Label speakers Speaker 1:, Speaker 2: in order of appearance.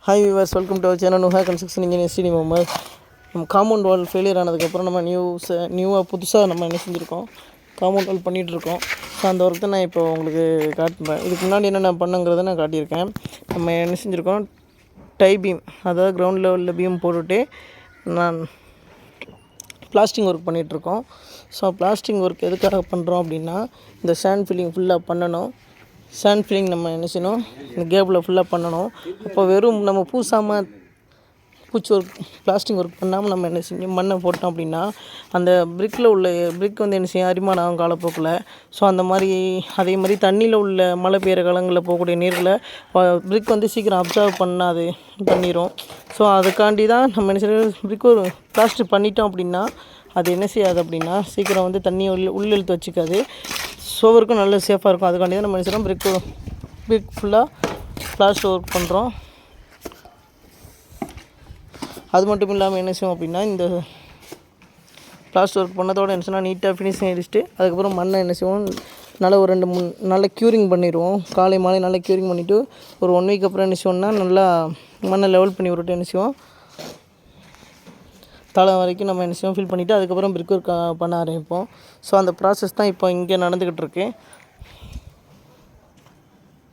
Speaker 1: Hi viewers, welcome to our channel Nuha construction engineer Sri Mohammed. நம்ம compound வால் failure ஆனதுக்கப்புறம் நம்ம நியூவாக புதுசாக நம்ம என்ன செஞ்சுருக்கோம், காம்பவுண்ட் வால் பண்ணிகிட்ருக்கோம். ஸோ அந்த ஒர்க் தான் நான் இப்போ உங்களுக்கு காட்டுறேன். இதுக்கு முன்னாடி என்னென்ன பண்ணுங்கிறத நான் காட்டியிருக்கேன். நம்ம என்ன செஞ்சுருக்கோம், டை பீம், அதாவது கிரவுண்ட் லெவலில் பீம் போட்டுவிட்டு நான் பிளாஸ்டிங் ஒர்க் பண்ணிகிட்ருக்கோம். ஸோ பிளாஸ்டிங் ஒர்க் எதுக்காக பண்ணுறோம் அப்படின்னா, இந்த சாண்ட் ஃபில்லிங் ஃபுல்லாக பண்ணணும். சாண்ட் ஃபில்லிங் நம்ம என்ன செய்யணும், இந்த கேப்பில் ஃபுல்லாக பண்ணணும். அப்போ வெறும் நம்ம பூசாமல் பூச்சி ஒர்க் பிளாஸ்டிக் ஒர்க் பண்ணாமல் நம்ம என்ன செஞ்சோம், மண்ணை போட்டோம் அப்படின்னா அந்த பிரிக்கில் உள்ள பிரிக் வந்து என்ன செய்யும், அரிமானம் ஆகும் காலப்போக்கில். ஸோ அந்த மாதிரி அதே மாதிரி தண்ணியில் உள்ள மழை பெய்கிற காலங்களில் போகக்கூடிய நீரில் பிரிக் வந்து சீக்கிரம் அப்சர்வ் பண்ணாது, பண்ணிடும். ஸோ அதுக்காண்டி தான் நம்ம என்ன செய்யணும், பிரிக் ஒரு பிளாஸ்டிக் பண்ணிட்டோம் அப்படின்னா அது என்ன செய்யாது அப்படின்னா சீக்கிரம் வந்து தண்ணியை உள்ளெழுத்து வச்சுக்காது. ஷோவருக்கும் நல்ல சேஃபாக இருக்கும். அதுக்காண்டி தான் நம்ம என்ன செய்யணும், பிரிக் ஃபுல்லாக பிளாஸ்டர் ஒர்க் பண்ணுறோம். அது மட்டும் இல்லாமல் என்ன செய்வோம் அப்படின்னா, இந்த பிளாஸ்டர் ஒர்க் பண்ணதோடு என்ன சொன்னால் நீட்டாக ஃபினிஷிங் அடிச்சுட்டு அதுக்கப்புறம் மண்ணை என்ன செய்வோம், நல்லா ஒரு 2-3 நல்லா க்யூரிங் பண்ணிடுவோம். காலை மாலை நல்லா க்யூரிங் பண்ணிவிட்டு ஒரு 1 வீக் அப்புறம் என்ன செய்வோம்னா நல்லா மண்ணை லெவல் பண்ணி விட்டுட்டு என்ன செய்வோம், தலை வரைக்கும் நம்ம என்ன செய்வோம் ஃபில் பண்ணிவிட்டு அதுக்கப்புறம் பிரிக் ஒர்க் பண்ண ஆரம்பிப்போம். ஸோ அந்த ப்ராசஸ் தான் இப்போ இங்கே நடந்துக்கிட்டு இருக்கு.